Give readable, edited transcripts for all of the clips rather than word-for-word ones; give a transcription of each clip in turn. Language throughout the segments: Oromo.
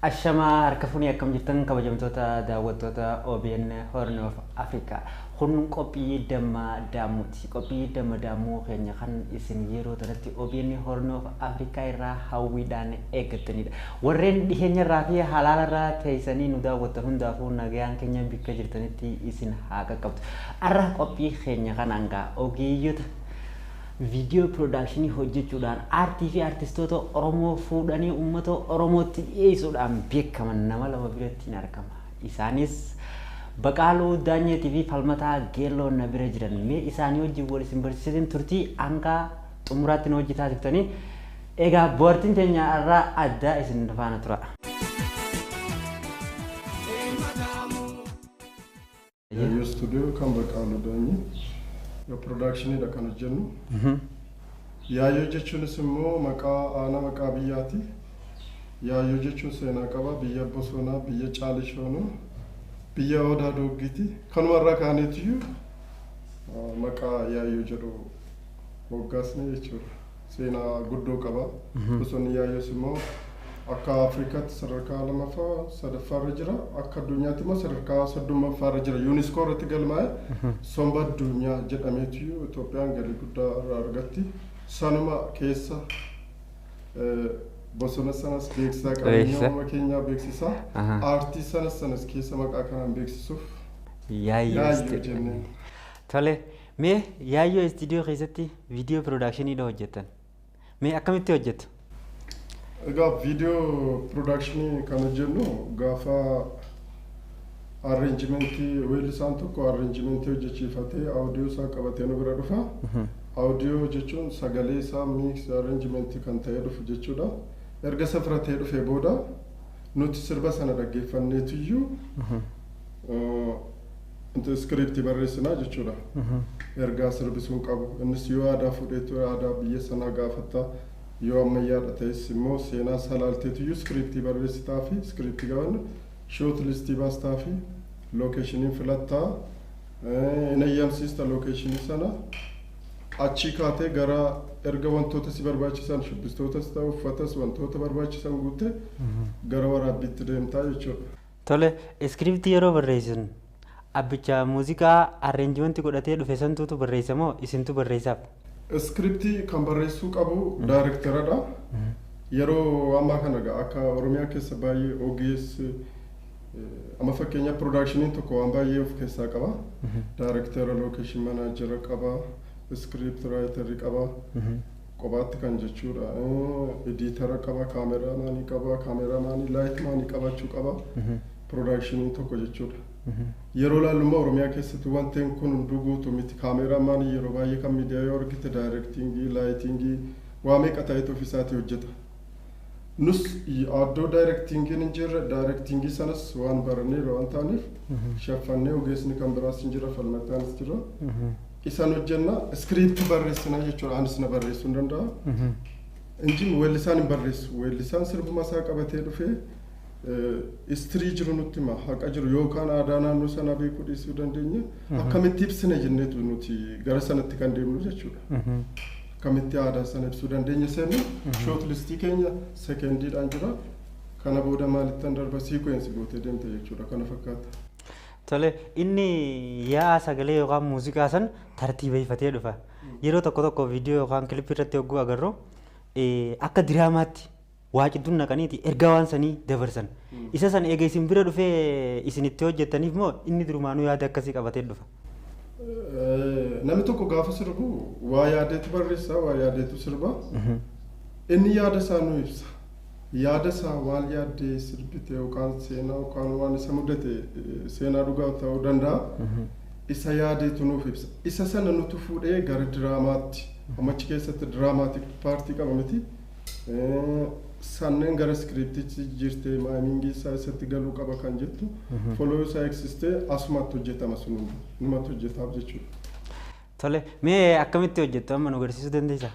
Ashama harka fuunii akkam jirtan kabajamtoota daawwattoota OBN Horn of Africa. Kun qophii damma daamuuti. Qophii damma daamuu keenya kan isin yeroo tanatti OBN Horn of Africa irraa hawwiidhaan eeggattanidha. Warreen dhiheenya irraa fi halaala irraa teessanii nu daawwattan hundaafuu nagayaan keenya bakka jirtanitti isin haa qaqqabtu. Arra qophii keenya kan hanga ogeeyyota video production hojjechuudhaan aartii fi aartistoota Oromoo fuudhanii uummata Oromootti dhiyeessuudhaan beekaman nama lama biratti argama. Isaanis Baqaaluu Daanyeetii fi Falmataa Geelloo na bira jiran. Mee isaanii wajjin wal isin barsiisan turtii hanga xumuraatti nu hojjetaa jirtanii. Egaa boortiin keenya irraa adda isin faana tura. Yaayyoo studio kan Baqaaluu Daanyee production ida kan hojjennu. Yaayyoo jechuunis immoo maqaa aanaa maqaa biyyaati. Yaayyoo jechuun seenaa qaba, biyya bosonaa, biyya caalishoonuu, biyya odaa dooggiiti. Kanumarraa kaaneetiyyuu maqaa yaayyoo jedhu moggaasne jechuudha. Seenaa guddoo qaba. Bosonni yaayyoos immoo akka Afrikaatti sadarkaa lamaffaa sadaffaarra jira, akka addunyaatti immoo sadarkaa soddomaffaarra jira. UNESCO irratti galmaa'e somba addunyaa jedhameetu Itoophiyaan galii guddaa argatti. Sanuma keessa bosona sanas beeksisaa qabeenya uumama keenyaa beeksisaa, aartii sanas keessa maqaa kanaan beeksisuuf yaayyoo jenneen. Tole, mee yaayyoo istiidiyoo keessatti viidiyoo piroodakshinii hojjettan. Mee akkamitti hojjettu? Egaa video production kan hojjennu gaafa arrangementii weellisaan tokko arrangementii hojjechiifatee audio isaa qabatee nu bira dhufa. Audio jechuun sagalee isaa mix arrangement kan ta'ee dhufu jechuudha. Erga safratee dhufee booda nuti sirba sana dhaggeeffanneetiyyuu scriptii barreessinaa jechuudha. Ergaa sirbisuun qabu. Innis yoo aadaa fudheetu aadaa biyya sanaa gaafatta. Yoo ammayyaadha ta'es immoo seenaa salaalteetiyyuu scriptii barreessitaa fi scriptii qaban short listii baastaa fi locationii filattaa in ayyamsiista locationii sana achii kaatee gara erga wantoota si barbaachisan shubbistootas ta'u uffatas wantoota barbaachisan guutte gara waraabbiitti deemtaa jechuudha. Tole, scriptii yeroo barreessin abbicha muuziqaa arrangementii godhatee dhufe santuutu barreessa moo isintu barreessaaf? Scriptii kan barreessuu qabu daarektaradha. Yeroo ammaa kana akka Oromiyaa keessa baay'ee ogeessi amma fakkeenya production tokko waan baay'ee of keessaa qaba. Daarektara, location manager qaba, script writer qaba. Qobaatti kan jechuudha. Editor qaba, cameraman qaba, cameraman lightman qabaachuu qaba. Production tokko jechuudha. Yeroo laalummaa Oromiyaa keessatti wanti kun hunduu guutuu miti. Cameraman yeroo baay'ee kan miidiyaa yoo argite directingii, lightingii waa meeqa ta'etu ofiisaati hojjeta. Nus addoo directingiin hin jirre directingii sanas waan barannee waan ta'aniif shaffannee ogeessni kan biraas hin jira, falmataanis jira. Isaan hojjenna script barreessina jechuudha. Anis na barreessuu hin danda'a. Injiin weellisaan hin barreessu. Weellisaan sirbuma isaa qabatee dhufee istrii jiru nutti hima haqa jiru yookaan aadaa naannoo sana beekuu dhiisuu dandeenya. Akkamitti ibsina jenneetu nuti gara sanatti kan deemnu jechuudha. Akkamitti aadaa sana ibsuu dandeenya seennu short listii keenya sekendiidhaan jira. Kana booda maalittan darba sequence gootee deemte jechuudha. Kana fakkaata. Tole, inni yaa sagalee yookaan muuziqaa san tartiibeeffatee dhufa. Yeroo tokko tokko viidiyoo yookaan kilipii irratti hogguu agarru akka diraamaatti waa cidduun naqaniiti ergaa waan sanii dabarsan. Isa san eega isin bira dhufee isinitti hojjettaniif moo inni durumaanuu yaada akkasii qabatee dhufa? Namni tokko gaafa sirbu waa yaadeetu barreessa, waa yaadeetu sirba. Inni yaada isaa nu ibsa. Yaada isaa waan yaaddee sirbite yookaan seenaa yookaan waan isa mudate seenaa dhugaa ta'uu danda'a. Isa yaadeetu nuuf ibsa. Isa sana nuti fuudhee gara diraamaatti. Ammachi keessatti diraamaatik paartii qaba miti. Sanneen gara scriptichi jirtee maayimingii isaa isatti galuu qaba kan jettu foloo isaa eegsistee asumatti hojjetama sun numatti hojjetaaf jechuudha. Tole, mee akkamitti hojjettu amma nu agarsiisuu dandeessaa?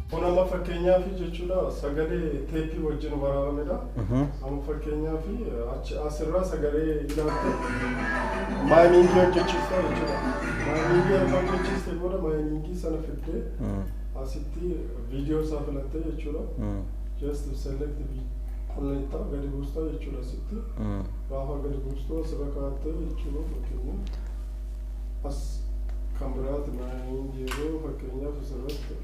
Kun amma fakkeenyaa fi jechuudha sagalee teeppii wajjin waraabamedha. Amma fakkeenyaa fi asirraa sagalee ilaalte maayiniingii hojjechiisa jechuudha. Maayiniingii erga hojjechiiste booda maayiniingii sana fiddee asitti viidiyoo isaa filattee jechuudha. Just select kunneentaa gadi buustaa jechuudha asitti. Gaafa gadi buustuu asirra kaa'attee jechuudha fakkeenyaa. As kan biraatti maayiniingii yeroo fakkeenyaaf asirratti.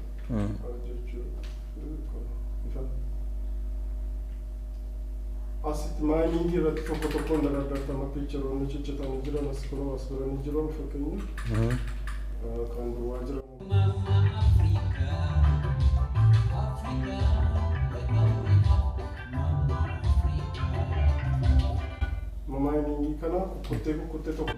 Asitti maayiniingii irratti tokko tokkoon dardartama piicharoonni ciccitanii jiran as kunoo as biranii jiran fakkeenyaaf kan duwwaa jiran. Maayiniingii kana kuttee tokko tokko.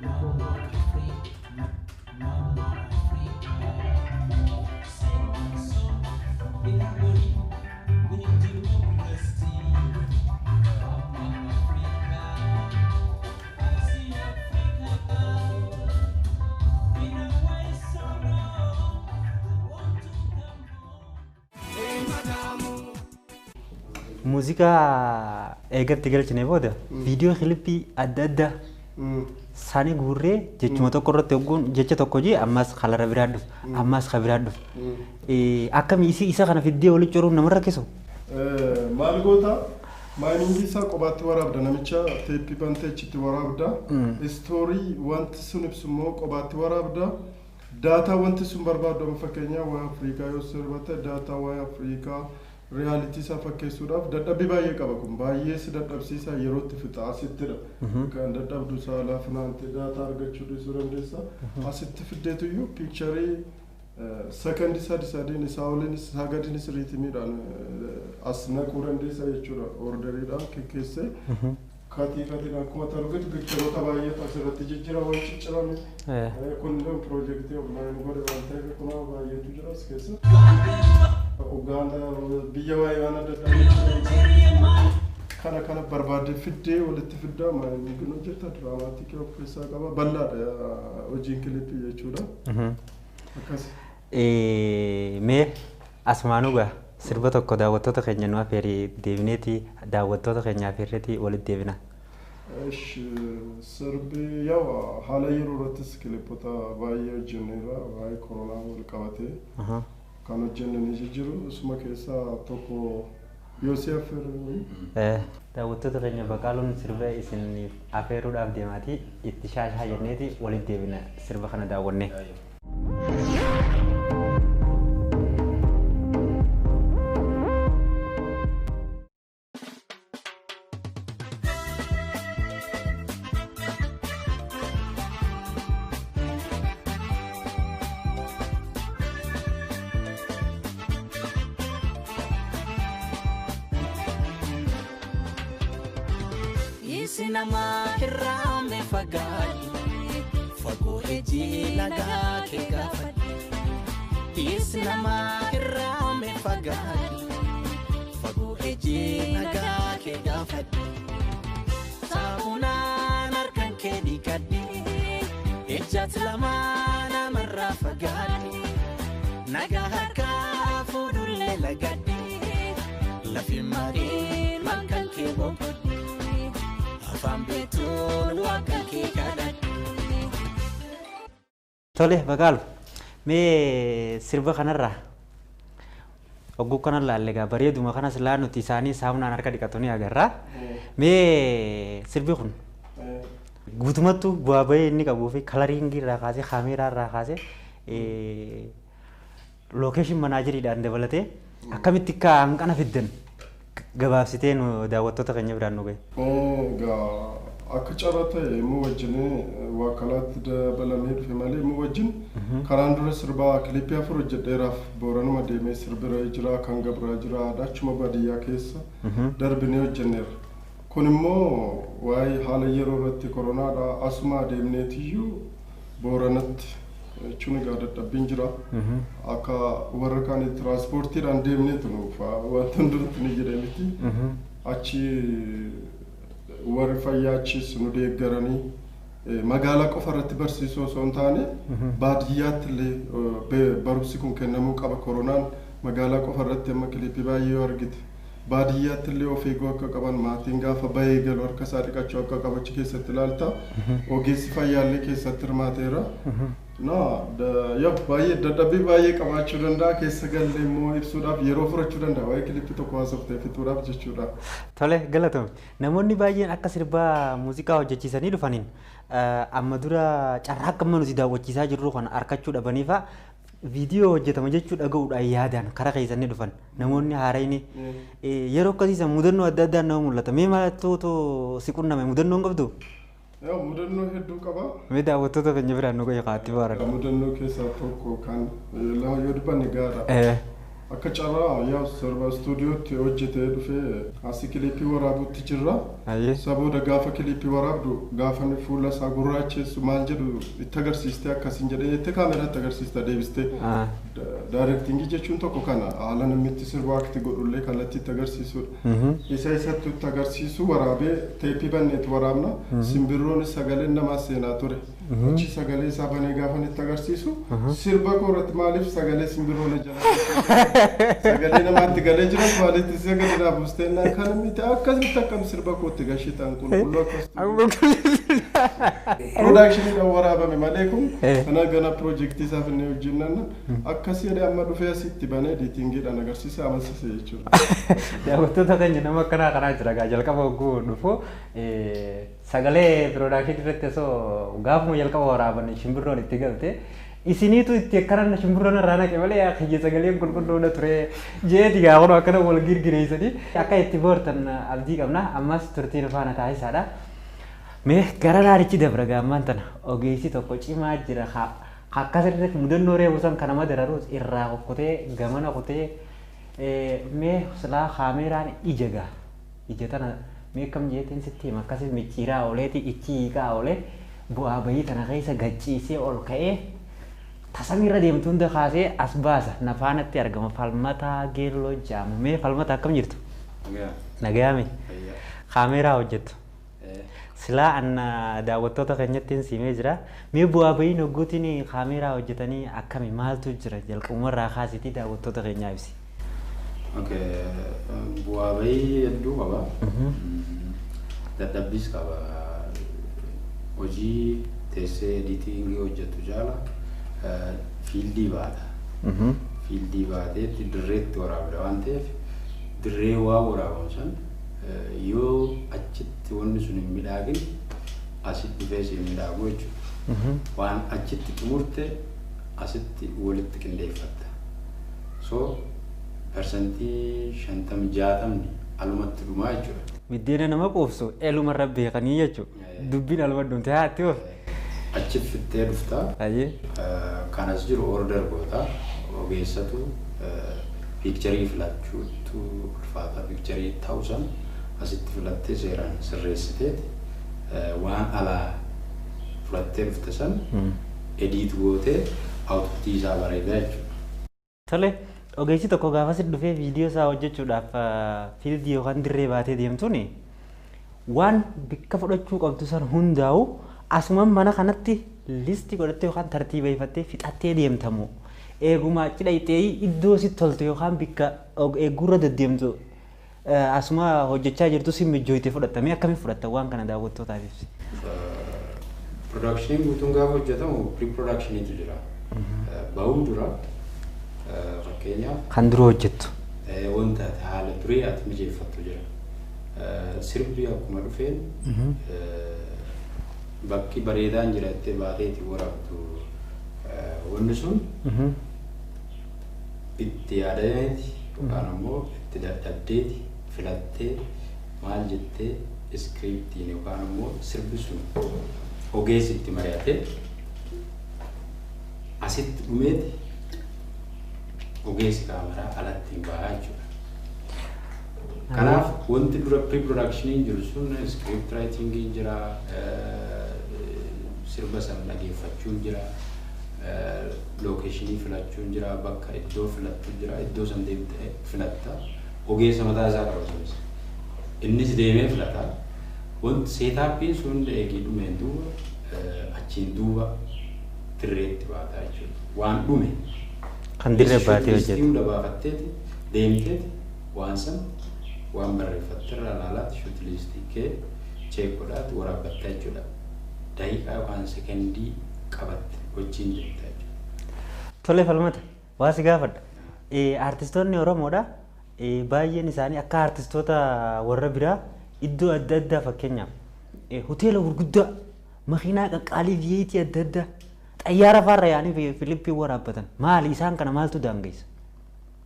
Muuziqaa eegatti galchine booda viidiyoo kilippii adda addaa saanii guurree jechuma tokko irratti hogguun jecha tokko jee ammas kalara biraa dhufu ammas ka biraa dhufu akkamii isa kana fiddee walitti coruun namarra rakkisu. Maal goota maayiniingii isaa qobaatti waraabda namicha teeppii bantee achitti waraabda istoorii wanti sun ibsu immoo qobaatti waraabda daataa wanti sun barbaadamu fakkeenyaa waa'ee Afrikaa yoo sirbate daataa waa'ee Afrikaa realitii isaa fakkeessuudhaaf dadhabbii baay'ee qaba kun baay'ee si dadhabsiisa yerootti fixa asittidha kan dadhabdu isaa laafnaante daataa argachuu dhiisuu dandeessa asitti fiddeetu iyyuu piikcharii sekondii sadiin isaa oliinis isaa gadiinis riitimiidhaan as naquu dandeessa jechuudha orderiidhaan keessee katiin akkuma targeetu piikcharoota baay'eetu asirratti jijjiira waan ciccirame kun illee piroojeektii online godhe waan ta'eef kunaa baay'eetu jira as keessa. Uganda biyya waa'ee waan adda addaa kana barbaadee fiddee walitti fiddaa maayiniingii hojjeta diraamaatikii of keessaa qaba bal'aadha hojiin kilippii jechuudha. Akkas. Mee asmaanugaa sirba tokko daawwattoota keenya nu affeerii deebineeti daawwattoota keenya affeerreeti walitti deebina. Sirbi yoo haala yeroo irrattis kilippota baay'ee hojjenneerra waa'ee koronaa wal qabatee. Kan hojjennanii jiru isuma keessaa tokko Yoosef daawwattoota keenya Baqaaluun sirba isin affeeruudhaaf deemaatii itti shaashaa jenneeti walitti deebina sirba kana daawwanne. Sinama hirame fagadi fago eji laga ke gafadi sinama hirame fagadi fago eji laga ke gafadi sabuna narkan ke dikadi ejat lama namarra fagadi naga harka fudulle lagadi lafi mari makan ke bokodi Tole Baqaalu mee sirba kanarraa ogguu kanarraa illee bareeduma kanas laanuti isaanii saamunaan harka dhiqatanii agarra mee sirbi kun guutumattuu bu'aa bahee inni qabuu fi kalariingii irraa kaasee kaameeraa irraa kaasee lookeeshin manaajeriidhaan dabalatee akkamitti akka hanqana fiddan gabaabsitee nu daawwattoota keenya biraan nu gahe. Akka carraa ta'e immoo wajjin waakalaatti dabalamee dhufe malee immoo wajjin karaan dura sirbaa kilippii afur hojjedheeraaf booranuma deemee sirbira jira kan gabraa jira achuma baadiyyaa keessa darbinee hojjenneera. Kun immoo waa'ee haala yeroo irratti koronaadha asuma adeemneetiyyuu booranatti jechuun egaa dadhabbiin jira akka warra kaanii tiraanspoortiidhaan deemneetu nuufa wanta hundumti ni jedhamiti achi warri fayyaachis nu deeggaranii magaalaa qofa irratti barsiisuu osoo hin taane baadiyyaatti illee barumsi kun kennamuu qaba koronaan magaalaa qofa irratti amma kiliipii baay'ee argite. Baadiyyaatti illee of eeguu akka qaban maatiin gaafa bahee galu harka isaa dhiqachuu akka qabu achi keessatti ilaalta. Ogeessi fayyaallee keessatti hirmaateera. Baay'ee dadhabbii baay'ee qabaachuu danda'a keessa galee immoo ibsuudhaaf yeroo furachuu danda'a waa'ee kiliipii tokko haasoftee fixuudhaaf jechuudha. Tole galatoom namoonni baay'een akka sirbaa muuziqaa hojjechiisanii dhufaniin amma dura carraa akka nuti daawwachiisaa jirru kan harkachuu dhabaniifa vidiyoo hojjetama jechuu dhaga'uudhaan yaadaan karaa keessanii dhufan namoonni haarayni yeroo akkasiisan mudannoo adda addaan nama mul'ata mee maaltu si qunname mudannoo hin qabdu? Muudannoo hedduu qaba. Mee daawwattoota keenya biraan nu qaqqaatti baara. Muudannoo keessaa tokko kan lama yoo dubbanne gaara. Akka carraa sirba istuudiyootti hojjetee dhufee asii kiliipii waraabuutti jirra. Sabooda gaafa kiliipii waraabdu gaafa fuula isaa gurraacheessu maal jedhu itti agarsiistee akkasiin jedhee jettee kaameraatti agarsiista deebistee. Daayirektingii jechuun tokko kana haala namni itti sirba akti godhullee kallattii itti agarsiisudha. Isa isatti itti agarsiisu waraabee teeppii banneetti waraabna. Simbirroon sagaleen namaa seenaa ture. Achi sagalee isaa banee gaafa itti agarsiisu sirba koorratti maaliif sagalee simbirroon jala sagalee namaatti galee jira maalitti sagalee naa buusteenna kan miti akkasitti akkam sirba kootti gashitaan qulqulluu akkasitti piroodakshinii waraabame malee kun kana gana piroojeektii isaaf inni hojjennaan akkasii amma dhufee asitti banee editingiidhaan agarsiisa amansiise jechuudha. Daawwattoota keenya nama akkanaa kanaa jira gaa jalqaba hogguu dhufu sagalee piroodakshinii irratti osoo gaafuma jalqaba waraaban shimbirroon itti galte isiniitu itti akkanaan shimbirroon irraa naqe malee akiyya sagaleen qulqulluudha ture jeeti gaa kun akkana wal girgireessanii akka itti boortan abdii qabna ammas turtiin faana taasisaadha. Mee gara naarichi dabra gaammaan tana ogeessi tokko cimaa jira akkasirratti mudannoo reebu san kana madararuus irraa kokkotee gamana kotee mee silaa kaameraan ija gaa ija tana mee akkam jeetiin sitti hima akkasii micciiraa ooleeti ichi hiikaa oolee bu'aa bayii tana keessa gacciisee ol ka'ee tasamiirra deemtu hunda kaasee as baasa nafaanatti argama falmataa geelloo jaamu mee falmata akkam jirtu? Nagaame kaameraa hojjettu. Silaa anna daawwattoota keenyatti simee jira. Mee bu'aa bayiin hogguutiin kaameraa hojjetanii akkami maaltu jira jalqabumarraa kaasitii daawwattoota keenyaa ibsi. Bu'aa bayii hedduu qaba. Dadhabbiis qaba. Hojii teessee editingii hojjettu jaala fiildii baata. Fiildii baateetti dirreetti waraabda waan ta'eef dirree waa waraabamu san yoo achitti wanni sun hin midhaagin asitti dhufee si hin midhaagu jechuudha. Waan achitti xumurte asitti walitti qindeeffatta. So persentii 50-60 alumatti dhumaa jechuudha. Biddeena nama quufsu eelumarra beekanii jechuudha. Dubbiin aluma dhumte haatti of. Achitti fittee dhuftaa. Kanas jiru order goota ogeessatu piikcharii filachuutu ulfaata piikcharii ta'usan asitti filattee seeraan sirreessiteeti waan alaa filattee dhufte san ediit gootee awutputii isaa bareedaa jechuudha. Tole ogeessi tokko gaafas dhufee viidiyoo isaa hojjechuudhaaf fiildii yookaan dirree baatee deemtuun waan bakka fudhachuu qabdu san hundaa'u asumaan mana kanatti listii godhattee yookaan tartiibeeffattee fixattee deemtamu. Eeguma cidha itee iddoo sitti tolte yookaan bakka eegurra deddeemtu asuma hojjechaa jirtu simmijjooyte fudhatamee akkamiin fudhatta waan kana daawwattootaaf ibsi. Production guutuun gaafa hojjetamu pre-productioniitu jira. Bahuu dura fakkeenyaaf kan dura hojjettu. Wanta haala durii ati mijeeffattu jira. Sirbi akkuma dhufeen bakki bareedaan jira itti baateeti waraabdu. Wanni sun itti yaadameeti yookaan ammoo itti dadhabdeeti filattee maal jettee iskiriiptiin yookaan ammoo sirbi sun ogeessi itti mari'atee asitti dhumeeti ogeessi kaameraa alatti hin bahaa jechuudha. Kanaaf wanti dura pre-productioniin jiru sun script writingii jira, sirba sana dhageeffachuun jira, locationii filachuun jira, bakka iddoo filattu jira, iddoo san deemtee filatta, ogeessa mataa isaa qabatuunis. Innis deemee filata. Wanti seetaappiin sun eegii dhumeen duuba achiin duuba dirreetti baataa jechuudha. Waan dhume Kan dirree baatee hojjetu. Hunda baafatteeti deemteeti waan san waan barreeffattirra laalaatti shootliistii kee cheekoodhaatti waraabbattee jechuudha. Daqiiqaa yookaan sekendii qabatte wajjin jirta jechuudha. Tole falmata waa si gaafadha. Artistoonni Oromoodha baay'een isaanii akka artistoota warra biraa iddoo adda addaa fakkeenyaaf hoteela gurguddaa makiinaa qaqqaalii biyyeetii adda addaa xayyaara faarra yaanii Filiippii waraabbatan maali isaan kana maaltu daangeessa?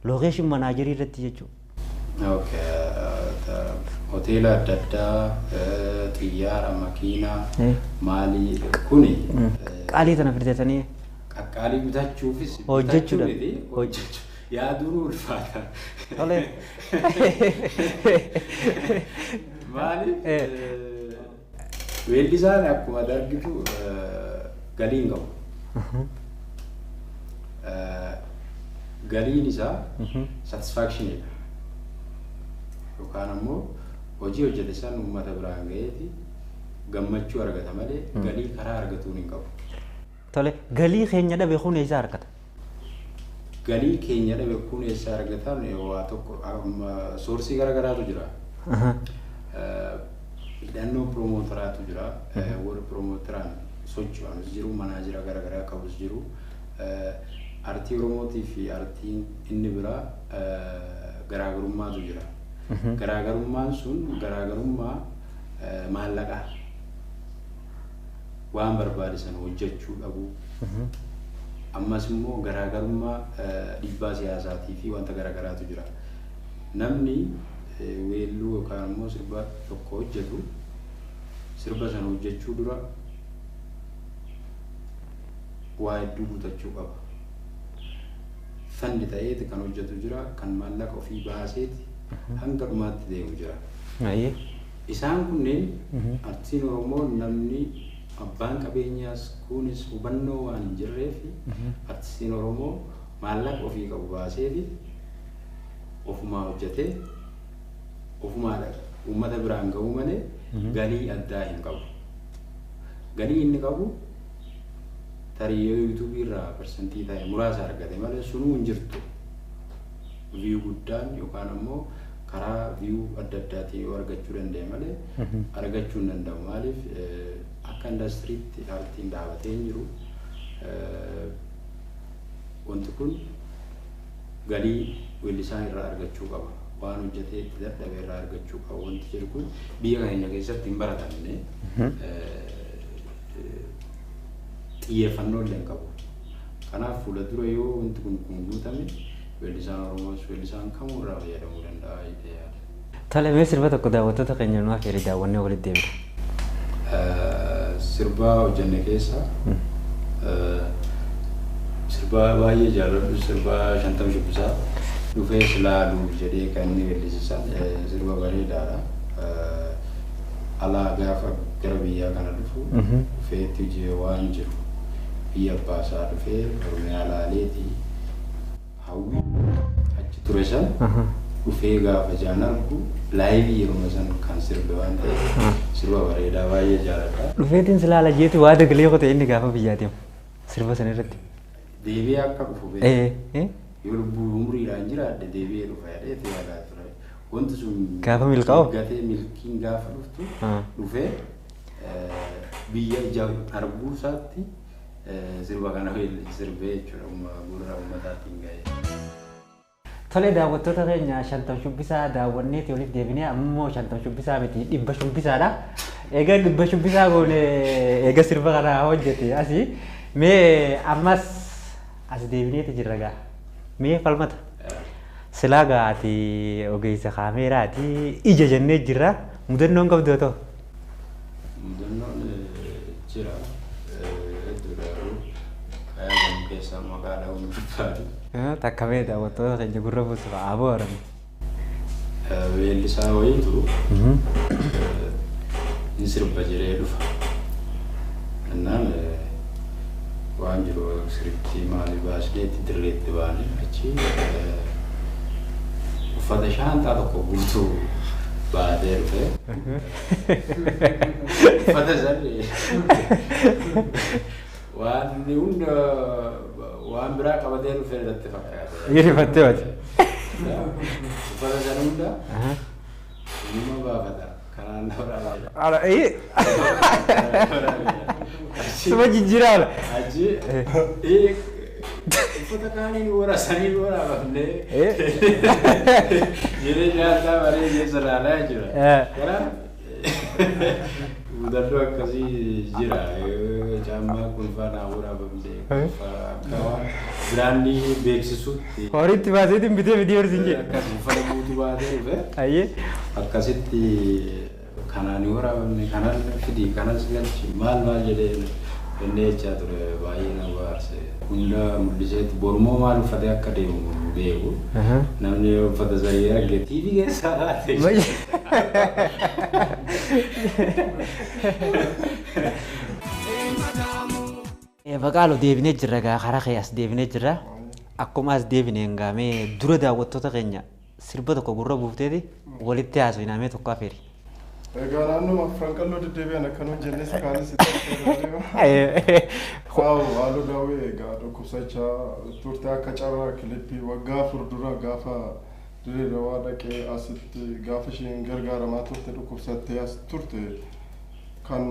Lookeeshin manaajerii irratti jechuudha. Hoteela adda addaa xiyyaara makiinaa maali kuni qaalii tana fidatanii qaqqaalii bitachuufis hojjechuudha. Yaaduu ulfaata. Tole. Maali weellisaan akkuma argitu galiin qabu. Galiin isaa satisfactionidha. Yookaan ammoo hojii hojjete san uummata biraan ga'eeti gammachuu argata malee galii karaa argatuun hin qabu. Tole galii keenya dhabe kun eessa argata? Galii keenya dhabe kun eessa argatan waa tokko soorsii garagaraatu jira. Hidhannoo promooteraatu jira. Warri promooteraan socho'anis jiru manaajira garagaraa qabus jiru. Artii Oromootii fi artiin inni biraa garaagarummaatu jira. Garaagarummaan sun garaagarummaa maallaqaa waan barbaachisan hojjechuu dhabu. Ammas immoo garaagarummaa dhiibbaa siyaasaatii fi wanta garaagaraatu jira. Namni weelluu yookaan immoo sirba tokko hojjetu sirba sana hojjechuu dura waa hedduu guutachuu qaba. Fandi ta'eeti kan hojjetu jira, kan maallaqa ofii baaseeti hanga dhumaatti deemu jira. Isaan kunneen artiin Oromoo namni abbaan qabeenyaas kunis hubannoo waan hin jirreef artiin Oromoo maallaqa ofii qabu baaseeti ofumaa hojjetee ofumaadha uummata biraan ga'uu malee galii addaa hin qabu. Galii inni qabu tarii YouTube irraa persentii ta'e muraasa argate malee sunuu hin jirtu. View guddaan yookaan ammoo karaa view adda addaatiin yoo argachuu danda'e malee argachuu hin danda'u. Maaliif akka indastiriitti artiin dhaabatee hin jiru. Wanti kun galii weellisaan irraa argachuu qaba. Waan hojjetee itti dadhabe irraa argachuu qaba. Wanti jiru kun biyya keenya keessatti hin baratamne xiyyeeffannoo illee hin qabu. Kanaaf fuuldura yoo wanti kun guutame weellisaan Oromoos weellisaan kamuu irraa fayyadamuu danda'a jedhee yaada. Tole mee sirba tokko daawwattoota keenya nuuf hiri daawwannee walitti deebina. Sirba hojjenne keessa sirba baay'ee jaalladhu sirba 50 shubbisaa dhufee silaaluu jedhee kan inni weellisisan sirba bareedaadha. Alaa gaafa gara biyyaa kana dhufu dhufeetti hojii waan jiru biyya abbaasaa dhufee Oromiyaa laaleeti hawwi achi ture san dhufee gaafa jaan argu laayivii yeroo san kan sirbe waan ta'eef sirba bareedaa baay'ee jaalladha. Dhufeetiin silaala jeetu waa dagalee qote inni gaafa biyyaa deemu sirba san irratti. Deebi'ee akka dhufu beeku. Yoo lubbuu umriidhaan jiraadhe deebi'ee dhufa jedhee yaadaa ture. Wanti sun gaafa milkaa'u gatee milkiin gaafa dhuftu dhufee biyya ija arguu isaatti sirba kana sirbee jechuudha gurra uummataatiin ga'e. Tole daawwattoota keenya 50 shubbisaa daawwanneeti waliif deebinee ammoo 50 shubbisaa miti 100 shubbisaadha. Egaa 100 shubbisaa goone eega sirba kana hojjete asii mee ammas as deebineeti jirra gaa. Mee falmata. Silaa gaati ogeessa kaameeraati ija jennee jirra mudannoon qabdu ta'u. Mudannoon jira. Kaayaan keessa magaalaa Uummataa. Takkamee daawwattoota keenya gurra buusu aboo arame. Weellisaa wayiitu ni sirba jedhee dhufa. Innaan waan jiru sirriitti maali baasdeetti dirreetti baane achi uffata shaantaa tokko guutuu baatee dhufe. Uffata sallee waan hunda waan biraa qabatee dhufee irratti fakkaata. Yirifattee waati. Uffata sana hunda nama baafata. Kanaan waraabaa. Ala Suma jijjiiraadha. Achi uffata kaaniin waraasanii waraabamnee jedhee nyaataa baree keessa laalaa jira. Kanaan muudannoo akkasii jira. Caammaa kun faana waraabamtee akka biraandii beeksisuutti. Horiitti baaseetiin bitee vidiyoo hir'isee. Akkasii uffata guutuu baatee dhufe. Ayyee. Akkasitti kanaan waraabamne kanas fidii kanas galchi maal jedhee inni jechaa ture baay'ee na bohaarse. Hunda mul'iseetti bormoo maal uffatee akka deemu beeku. Namni uffata zayyee argee TV keessaa baate. Baqaaloo deebinee jirra karaa keeyyaas deebinee jirra. Akkuma as deebinee engaamee dura daawwattoota keenya sirba tokko gurra buufteeti walitti haasofnamee tokko afeeri. Egaa naannoo Franqalloo deddeebi'an akkanuma jennes kaanis itti haaloo daawwee egaa dhukkubsachaa turte akka carraa kilippii waggaa furdura gaafa dirree dawaa dhaqee asitti gaafa isheen gargaaramaa turte dhukkubsattee as turte kan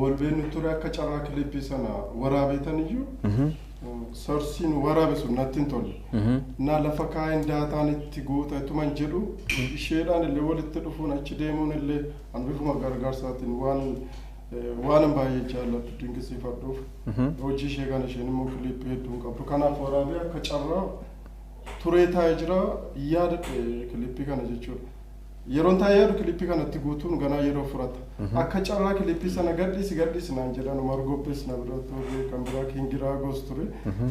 walbeenni ture akka carraa kilippii sana waraabeetan iyyuu sorsiin waraabe sun natti hin tolle. Na lafa kaa'een daataan itti guuta ituman jedhu isheedhaan illee walitti dhufuun achi deemuun illee an bifuma gargaarsaatiin waan baay'ee jaalladhu dinqisiifadhuuf hojii ishee kana isheen immoo kilippii hedduu hin qabdu. Kanaaf waraabee akka carraa turee taa'ee jira yaadadhe kilippii kana jechuudha. Yeroon taa'ee yaadu kilippii kanatti guutuun ganaa yeroo furata. Akka carraa kilippii sana gadhiisi naan jedhan margobbees na bira ture kan biraa kingiraa goos ture.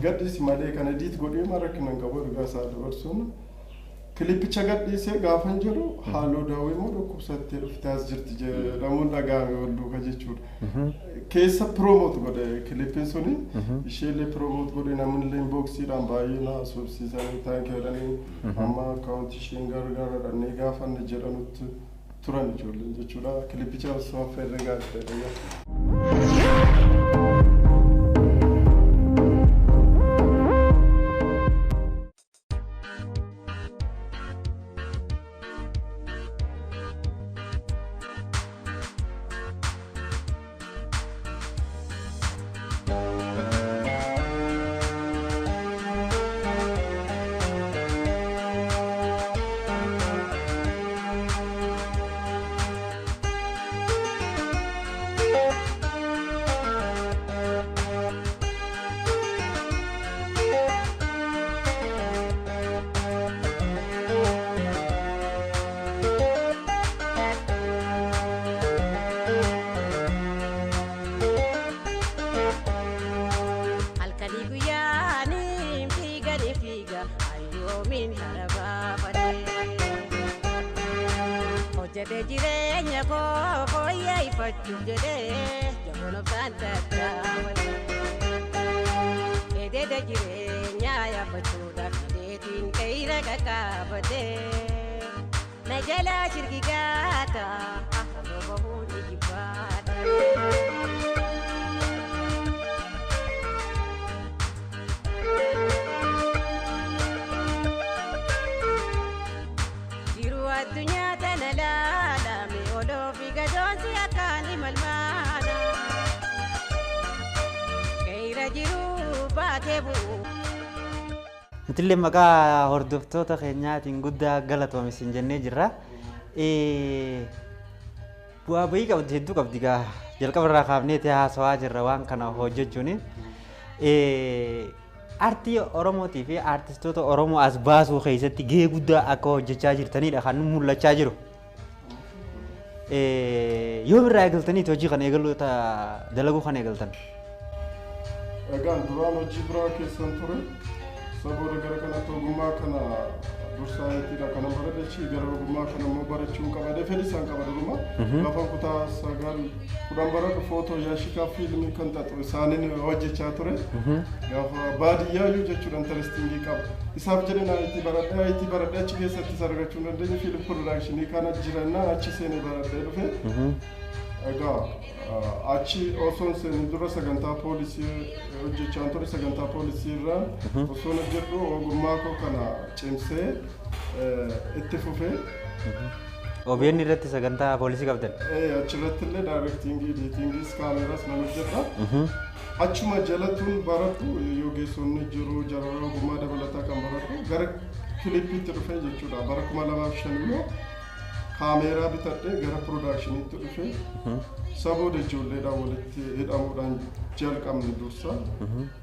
Gadhiisi malee kana diit godhee marakkinan qabu ergaa isaa dabarsuun kilippicha gadhiisee gaafan jedhu haaloo daawwee immoo dhukkubsattee dhuftee as jirti jedhamuun dhaga'ame wal duuka jechuudha. Keessa piroomoot godhe kilippiin suni isheellee piroomoot godhe namni illee inboksiidhaan baay'ee na subsiisanii taankii jedhanii amma akkaawunti isheen gargaaradhanii gaafanne jedhanutti turan ijoolleen jechuudha. Kilippicha osoo fayyadee gaazexeedha. Nutillee maqaa hordoftoota keenyaatiin guddaa galatoomi isin jennee jirra. Bu'aa bahii qabdi hedduu qabdi gaa jalqaba irraa kaafnee haasawaa jirra waan kana hojjechuun. Aartii Oromootii fi aartistoota Oromoo as baasuu keessatti gahee guddaa akka hojjechaa jirtanidha kan mul'achaa jiru. Yoom irraa eegaltaniiti hojii kana eegaluuta dalaguu kana eegaltan? Egaan duraan hojii biraa keessan ture. Saboora gara kanatti ogummaa kana dursaayitiidha kana baradhachi gara ogummaa kana immoo barachuun qabadee fedhii isaan qaba duruma gaafa kutaa sagal kudhan baradhu footoo yaashikaa fiilmii kan xaxu isaaniin hojjechaa ture gaafa baadiyyaayyuu jechuudha intarestingii qaba isaaf jedheen ayitii baradhee achi keessatti argachuu dandeenye fiilm piroodakshinii kana jirannaa achi seenee baradhee dhufe egaa achi osoon seenin dura sagantaa poolisii hojjechaan ture sagantaa poolisii irraa osoon hojjedhu ogummaa koo kana cimsee itti fufee OBN irratti sagantaa poolisii qabdan. Achirratti illee daayirektiingii editingii kaameeraas nan hojjedha. Achuma jalatuun baradhu yoo geessonni jiru jarara ogummaa dabalataa kan baradhu gara kilipiitti dhufee jechuudha. Bara 2005 immoo kaameeraa bitadhee gara piroodaakshiniitti dhufee sabooda ijoolleedhaan walitti hidhamuudhaan jalqabne dursa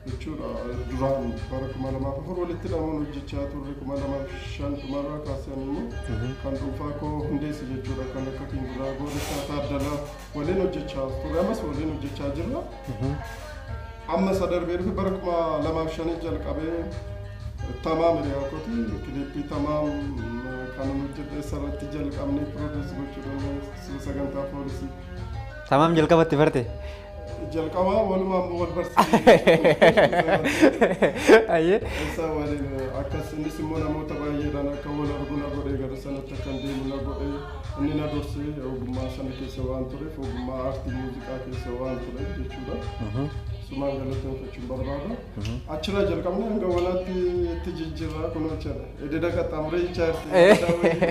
jechuudha. Duraan bara 2004 walitti hidhamuun hojjechaa turre 2005 dhumarraa kaasee immoo kan dhuunfaa koo hundeesse jechuudha. Kan akka Kingiraa Goolisaa Taaddalaa waliin hojjechaa turre ammas waliin hojjechaa jirra. Amma sadarbee dhufe bara 2005 jalqabee tamaam riyaakoti kilipii tamaam kan hojjedhe sarratti jalqabne pirooduus gochuudhaan sagantaa poolisii. Tamaam jalqabatti barte? Jalqabaa walumaan wal barsiisee. Ayyee. Isa waliin akkas innis immoo namoota baay'eedhaan akka wal arguu na godhee gara sanatti akkan deemu na godhee inni na dorsee ogummaa sana keessa waan tureef ogummaa aartii muuziqaa keessa waan tureef jechuudha. Sumaan galateeffachuun barbaada. Achirraa jalqabne hanga walaatti itti jijjiirraa kun hojjedha. Ededa qaxxaamuree ijaarti.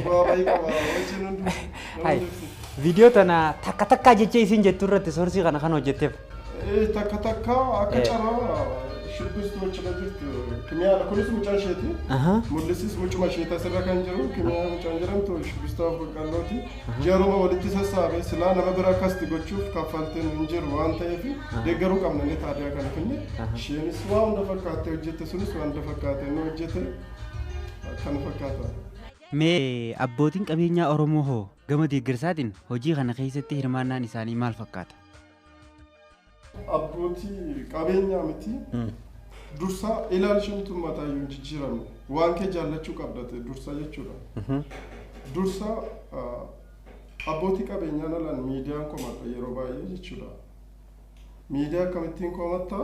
Baay'ee qaba. Wajjin hundi. Vidiyoo tana takka takkaa jechee isin jettu irratti soorsii kana kan hojjetteef. Takka takka akka carraa shubbistu hojjeta jirtu. Kimiyaadha kunis mucaan isheeti. Mul'isis mucuma isheeti asirra kan jiru. Kimiyaa mucaan jedhamtu shubbistaaf qallooti. Jaruma walitti sassaabee silaa nama bira akkasti gochuuf kaffaltiin hin jiru waan ta'eef deeggaruu qabna ni taadiyaa kana finne. Isheenis waa hunda fakkaattee hojjette sunis waa hunda fakkaatee inni hojjete kan fakkaata. Mee abbootiin qabeenyaa Oromoo hoo gama deeggarsaatiin hojii kana keessatti hirmaannaan isaanii maal fakkaata? Abbootii qabeenyaa miti dursa ilaalchumtu mataayyuu jijjiiramne waan kee jaallachuu qabdate dursa jechuudha. Dursa abbootii qabeenyaa nalaan miidiyaan komata yeroo baay'ee jechuudha. Miidiyaa akkamittiin komata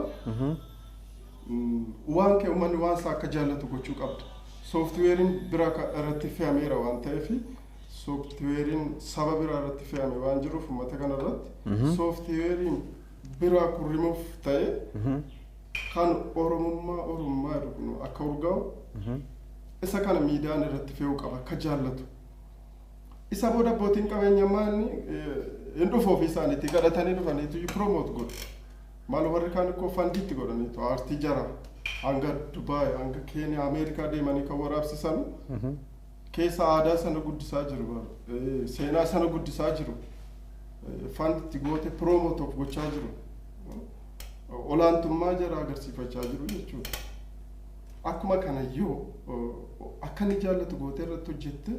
waan kee uummanni waan isaa akka jaallatu gochuu qabda. Sooftiweeriin biraa irratti fe'ameera waan ta'eef sooftiweeriin saba biraa irratti fe'ame waan jiruuf uummata kana irratti sooftiweeriin biraa kurrimuuf ta'e kan oromummaa jedhu akka urgaa'u isa kana miidiyaan irratti fe'uu qaba akka jaallatu. Isa booda abbootiin qabeenyaa hin dhufu ofii isaaniitti kadhatanii dhufaniitu promoot godhu. Maal warri kaan ikkoo fandiitti godhaniitu aartii jara. Hanga Dubai, hanga Kenya, Amerikaa deemanii kan waraabsisan keessa aadaa sana guddisaa jiru, seenaa sana guddisaa jiru, fanditti goote promootoof gochaa jiru, olaantummaa jara agarsiifachaa jiru jechuudha. Akkuma kana yoo akka inni jaallatu gootee irratti hojjette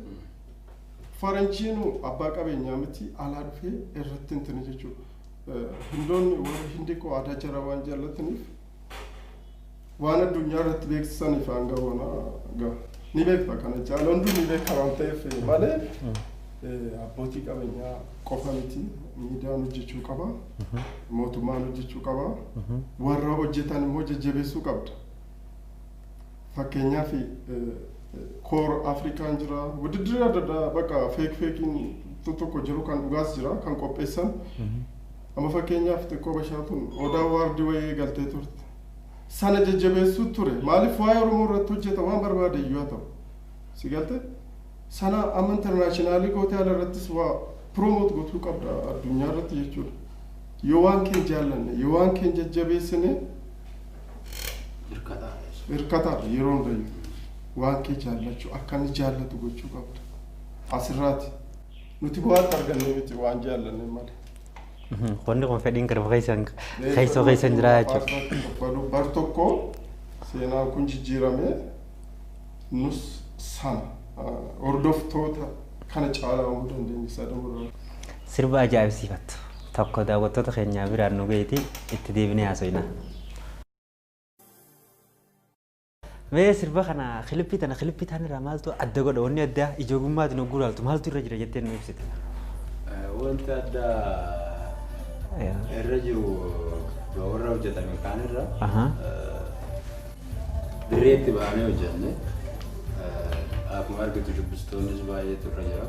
faranjiinu abbaa qabeenyaa miti alaa dhufee irratti hintini jechuudha. Hindoonni warri hindi koo aadaa jara waan jaallataniif waan addunyaa irratti beeksisaniif hanga hoona ni beekta kana jaalondu ni beeka waan ta'eef malee abbootii qabeenyaa qofa miti miidiyaan hojjechuu qaba mootummaan hojjechuu qaba warra hojjetan immoo jajjabeessuu qabda. Fakkeenyaaf koor Afrikaan jira wuddidiri adda addaa bakka feekiin tokko jiru kan dhugaas jira kan qopheessan amma fakkeenyaaf xiqqoo bashaatuun odaa waardii wayii galtee turte. Sana jajjabeessuu ture maaliif waa'ee Oromoo irratti hojjeta waan barbaade iyyuu ta'u si galte sana amma internaashinaali gootee ala irrattis waa promoot gochuu qabda addunyaa irratti jechuudha. Yoo waan keen jaallanne yoo waan keen jajjabeessine hirkataadha yeroo hundayyuu waan kee jaallachuu akka inni jaallatu gochuu qabda. Asirraati nuti bu'aatti arganne miti waan jaallanne malee. Wanti kun fedhiin garba keessan jira jechuudha. Bar tokko seenaan kun jijjiirame nus sana hordoftoota kana caalaa uumuu dandeenya isa dabaluu. Sirba ajaa'ibsiifatu tokko daawwattoota keenyaa biraan nu gaheeti itti deebinee haasofna. Mee sirba kana kilipii tanirraa maaltu adda godha wanni addaa ijoogummaatiin hogguu laaltu maaltu irra jira jettee nu ibsite? Wanti addaa irra jiru warra hojjetame kaanirra dirreetti baanee hojjenne akkuma argitu shubbistoonnis baay'eetu irra jira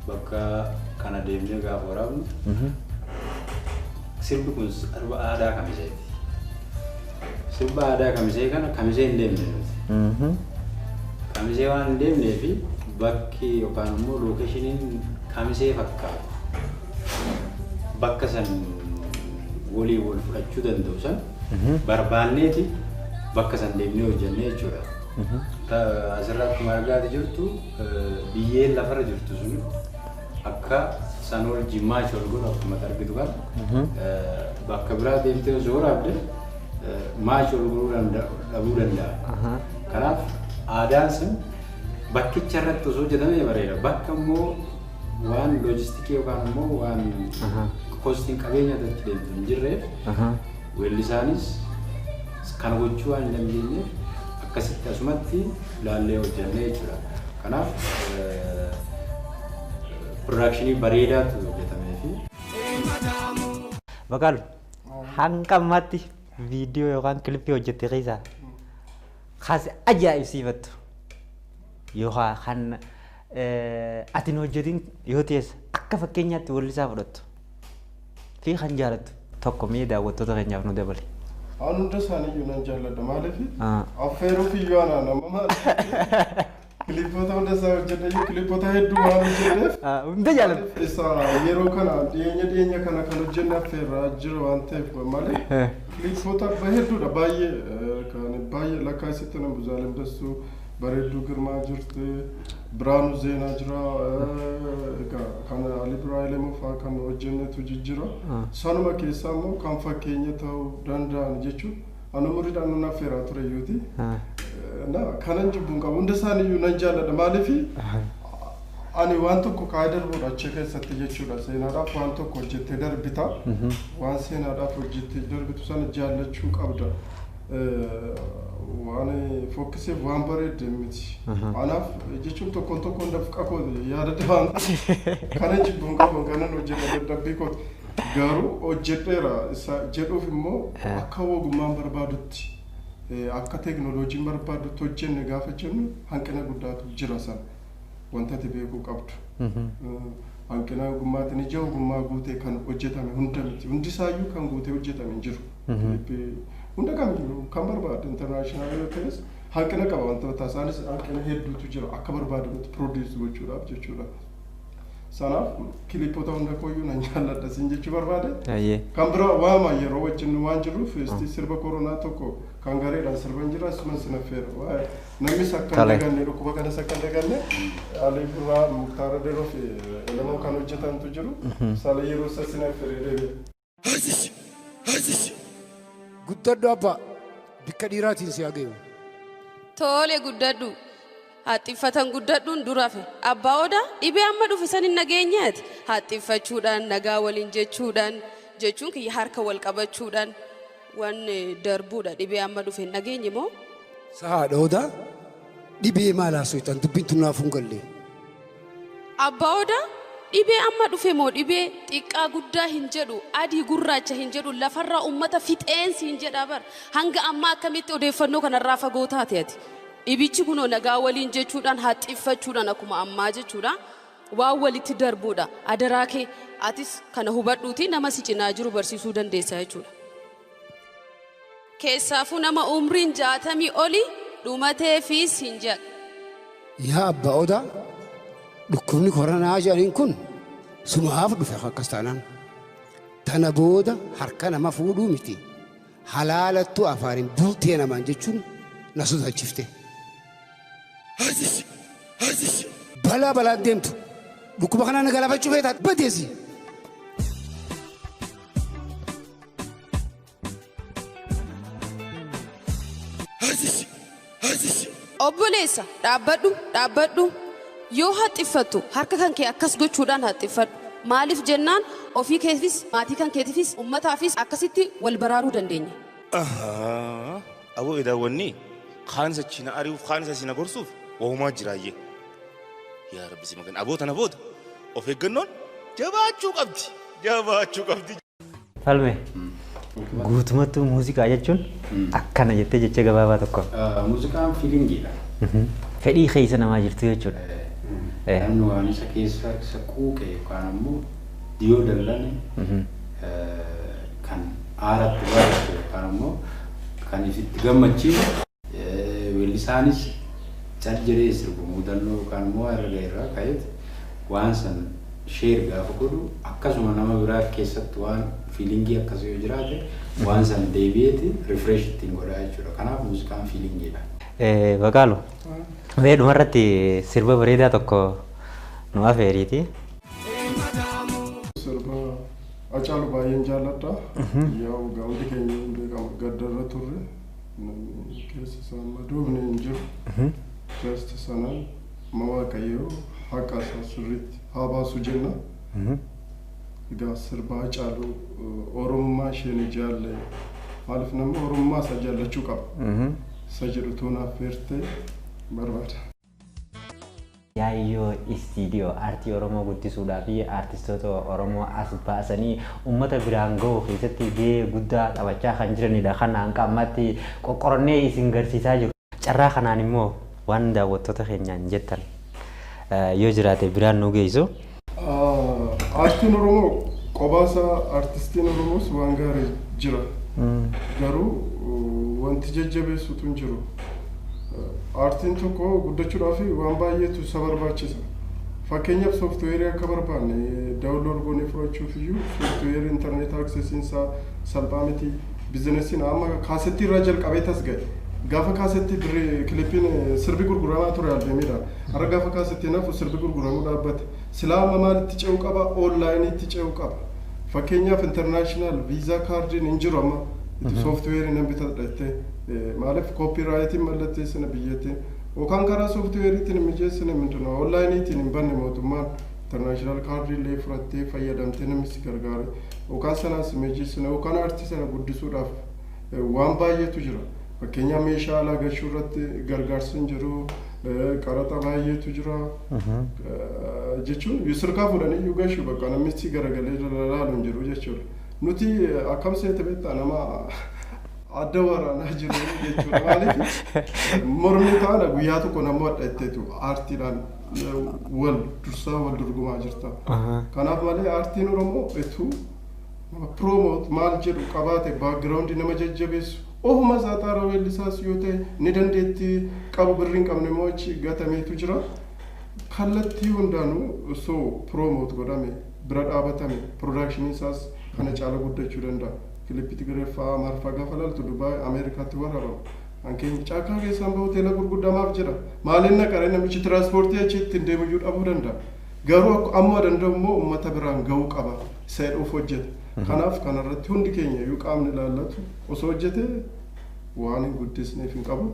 bakka kana deemnee gaafa waraabnu sirbi kun sirba aadaa kamiseeti. Sirba aadaa kamisee kana kamisee hin deemne nuti. Kamisee waan hin deemnee fi bakki yookaan immoo lookeeshiniin kamisee fakkaatu. Bakka san walii wal fudhachuu danda'u san barbaanneeti bakka san deemnee hojjennee jechuudha. Asirraa akkuma argaa jirtu biyyeen lafarra jirtu sun akka san ol jimmaa ol godhu akkuma argitu kan bakka biraa deemtee osoo waraabde maash ol godhuu dhabuu danda'a. Kanaaf aadaan sun bakkicha irratti osoo hojjetamee bareeda. Bakka immoo waan loojistikii yookaan immoo waan kostiin qabeenya irratti deemtu hin jirreef weellisaanis kana gochuu waan hin dandeenyeef akkasitti asumatti laallee hojjennee jechuudha. Kanaaf piroodakshinii bareedaatu hojjetamee fi Bakal hanga ammatti viidiyoo yookaan kilipii hojjette keessaa kaase ajaa'ibsiifattu yookaan kan atin hojjetin yoo ta'es akka fakkeenyaatti weellisaa fudhattu fi kan jaalattu tokko mee daawwattoota keenyaaf nu dabali. Anu hunda isaaniiyyuu nan jaalladha maaliif affeeruu fiyyoo anaa nama maali kilipoota hunda isaa hojjedhayyuu kilipoota hedduu waan hojjedheef hunda jaalladha. Isa yeroo kana dhiyeenya kana kan hojjenne affeerraa jira waan ta'eef malee kilipoota hedduudha baay'ee lakkaa'isitti nama buzaaleen dassuu bareedduu girmaa jirti biraanuu zeenaa jira kan Ali Ibraahim fa'aa kan hojjennetu jira sanuma keessaa immoo kan fakkeenya ta'uu danda'an jechuun anu muriidhaan nun affeeraa ture iyyuuti kanan jibbuun qabu hunda isaaniiyyuu nan jaalladha maaliif ani waan tokko kaa'ee darbuudha achi keessatti jechuudha seenaadhaaf waan tokko hojjettee darbita waan seenaadhaaf hojjettee darbitu sana jaallachuu qabda. Waan fokkisee waan bareedde miti. Anaaf jechuun tokkoon dafqa koo yaadadha waan kana jibbuun qabu kanan hojjedha dadhabbii koo garuu hojjedheera isa jedhuuf immoo akka ogummaan barbaadutti akka teekinooloojiin barbaadutti hojjenne gaafa jennu hanqina guddaatu jira sana wanta ati beekuu qabdu. Hanqina ogummaatiin ija ogummaa guutee kan hojjetame hunda miti hundi isaayyuu kan guutee hojjetame hin jiru. Hunda kan barbaadu internaashinaal yoo ta'es hanqina qaba wantoota isaanis hanqina hedduutu jira akka barbaadamutti piroodiis gochuudhaaf jechuudha. Sanaaf kilipoota hunda kooyyuu nan jaalladha siin jechuu barbaade. Kan biraa waama yeroo wajjin waan jiruuf sirba koronaa tokko kan gareedhaan sirban jira asumas sinaffeera. Namnis akka hin daganne dhukkuba kanas akka hin daganne Ali Birraa Muktaara Deroo fi Elamoo kan hojjetantu jiru. Sala yeroo isa sinaffeeree deebi'e. Guddadhu abbaa bikka dhiiraatiin si hageeyu. Tole guddadhu haxxiffatan guddadhuun durafe abbaa odaa dhibee amma dhufisan hin nageenyaati haxxiffachuudhaan nagaa waliin jechuun kiyya harka wal qabachuudhaan waan darbuudha dhibee amma dhufe hin nageenye moo? Sahaadha odaa dhibee maal haasoftan dubbiin tunnaaf hin galle. Abbaa odaa dhibee amma dhufe moo dhibee xiqqaa guddaa hin jedhu adii gurraacha hin jedhu lafarraa ummata fixeensi hin jedhaa bar hanga amma akkamitti odeeffannoo kanarraa fagoo taate ati dhibichi kunoo nagaa waliin jechuudhaan haxxiffachuudhaan akkuma ammaa jechuudha waan walitti darbuudha adaraa kee atis kana hubadhuuti nama si cinaa jiru barsiisuu dandeessa jechuudha. Keessaafuu nama umriin 60 oli dhumateefis hin jedha. Yaa abbaa odaa dhukkubni koronaa jedhaniin kun sumaaf dhufe akkas taanaan tana booda harka nama fuudhuu miti halaalattuu afaariin bultee namaan jechuun na sodaachifte. Balaan deemtu dhukkuba kanaan galafachuu feetaa badeesi. Obboleessa dhaabbadhu yoo haxxiffattu harka kan kee akkas gochuudhaan haxxiffadhu maaliif jennaan ofii keetiifis maatii kan keetiifis ummataafis akkasitti wal baraaruu dandeenya. Aboo idaawwanni kaan isa china ari'uuf kaan isa sina gorsuuf wahumaa jiraayyee. Yaa Rabbi si magan aboo tana booda of eeggannoon jabaachuu qabdi. Falme guutumatti muuziqaa jechuun akkana jettee jecha gabaabaa tokko. Muuziqaan fiilingiidha. Fedhii keessa namaa jirtu jechuudha. namni waan isa keessa isa quuqe yookaan ammoo diyoo dallane kan aaratti baay'atu yookaan ammoo kan ifitti gammachiisu weellisaanis cal jedhee sirbu muudannoo yookaan ammoo erga irraa ka'eeti waan san sheer gaafa godhu akkasuma nama biraa keessatti waan fiilingii akkasii yoo jiraate waan san deebi'eeti rifresh ittiin godhaa jechuudha. Kanaaf muuziqaan fiilingiidha. Baqaalu mee dhumarratti sirba bareedaa tokko nu afeeriiti. Sirba Hacaaluu baay'een jaalladha. Yaa ugaa hundi keenya beekamu gaddarra turre keessa isaan madoofne hin jiru. Keessa sanaan Waaqayyoo haqa isaa sirriitti haa baasu jenna. Egaa sirba Hacaaluu Oromummaa isheen jaalle maaliif namni Oromummaa isaa jaallachuu qaba. Isa jedhu tuunaaf feerte barbaada. Yaayyoo Istiidiyoo aartii Oromoo guddisuudhaa fi aartistoota Oromoo as baasanii uummata biraan ga'uu keessatti gahee guddaa taphachaa kan jiranidha. Kan hanga ammaatti qoqqorannee isin garsiisaa jiru. Carraa kanaan immoo waan daawwattoota keenyaan jettan yoo jiraate biraan nu geessu. Aartiin Oromoo qobaasaa aartistiin Oromoos waan gaarii jira. Garuu wanti jajjabeessutu hin jiru. Aartiin tokko guddachuudhaaf waan baay'eetu isa barbaachisa. Fakkeenyaaf sooftiweerii akka barbaanne daawunlood goonee fudhachuuf iyyuu sooftiweerii intarneetii aksesiin isaa salphaa miti. Biizinesiin amma kaasettii irraa jalqabee tas ga'e. Gaafa kaasettii dirree kilipiin sirbi gurguramaa ture albeemiidhaan. Har'a gaafa kaasettii nafu sirbi gurguramuu dhaabbate. Silaa amma maalitti ce'uu qaba? Oonlaayiniitti ce'uu qaba. Fakkeenyaaf intarnaashinaal viizaa kaardiin hin jiru amma. Sooftiweerii nan bitadha jettee maaliif koopiraayitiin mallatteessina biyyattiin yookaan karaa sooftiweeriitiin mijeessina minduna oonlaayiniitiin hin banne mootummaan intarnaashinaal kaardii illee fudhattee fayyadamtee namni si gargaare yookaan sanaas mijeessina yookaan aartii sana guddisuudhaaf waan baay'eetu jira. Fakkeenyaaf meeshaa alaa gashuu irratti gargaarsi hin jiru qaraxa baay'eetu jira jechuun sirkaa fuudhanii iyyuu gashuu bakka namni si garagalee ilaalu hin jiru jechuudha. Nuti akkam seete beektaa nama adda waraanaa jiru jechuudha. Maaliif mormi taana guyyaa tokko nama adda aartiidhaan wal dursaa wal dorgomaa jirta. Kanaaf malee aartiin Oromoo ituu promoot maal jedhu qabaate baakgiraawundii nama jajjabeessu ofuma isaa xaara weellisaas yoo ta'e ni dandeetti qabu birrii hin qabne immoo achi gatameetu jira. Kallattii hundaanuu osoo promoot godhame bira dhaabatame piroodakshinii isaas kana caala guddachuu danda'a. Kilippii Tigireeffaa Marfaa gaafa laaltu Dubaay Ameerikaatti waraabama. Hanqeen caakaa keessaan bahu hoteela gurguddamaaf jira. Maaliin naqaree namichi tiraanspoortii achitti hin deemuyyuu dhabuu danda'a. Garuu amma danda'u immoo uummata biraan gahuu qaba. Isa jedhuuf hojjeta. Kanaaf kanarratti hundi keenya iyyuu qaamni ilaallatu osoo hojjete waan hin guddisneef hin qabu.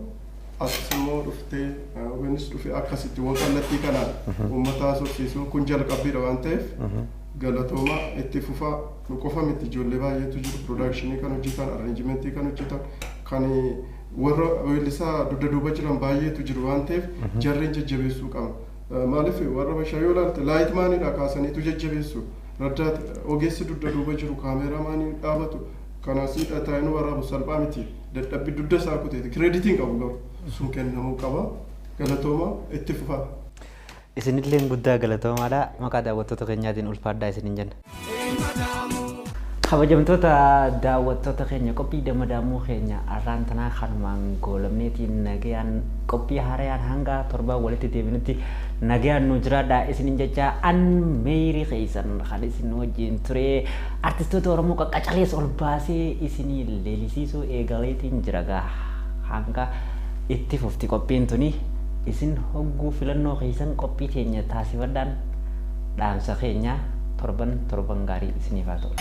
Asis immoo dhuftee OBNs dhufee akkasitti waan kallattii kanaan uummata haasofsiisuun kun jalqabbiidha waan ta'eef galatooma itti fufaa nu qofa miti ijoollee baay'eetu jiru piroodakshinii kan hojjetan arranjimentii kan hojjetan kan warra weellisaa dugda duuba jiran baay'eetu jiru waan ta'eef jarreen jajjabeessuu qabna. Maaliif warra bashaa yoo ilaalte laayitmaaniidha kaasaniitu jajjabeessu raddaat ogeessi dugda duuba jiru kaameeraamaanii dhaabatu kanaasii dhataa'inuu waraabu salphaa miti dadhabbii dugda isaa kuteeti kireeditiin qabu garuu sun kennamuu qaba. Galatooma itti fufaa. Isinilleen guddaa galatoomaadha. Maqaa daawwattoota keenyaatiin ulfaadhaa isinin jenna. Kabajamtoota daawwattoota keenya qophii daamuu keenya arraan tanaa kanumaan goolabneetiin nagayaan qophii haarayaan hanga torbaan walitti deebinutti nagayaan nu jiraadha isinin jecha an meeyrii keessan kan isin wajjin ture artistoota Oromoo qaqqacalees ol baasee isinii leelisiisuu eegaleetiin jiragaa hanga itti fufti qophiin tuni. Isin hogguu filannoo keessan qophii keenya taasifadhaan dhaamsa keenya torban gaarii isiniif haa ta'u.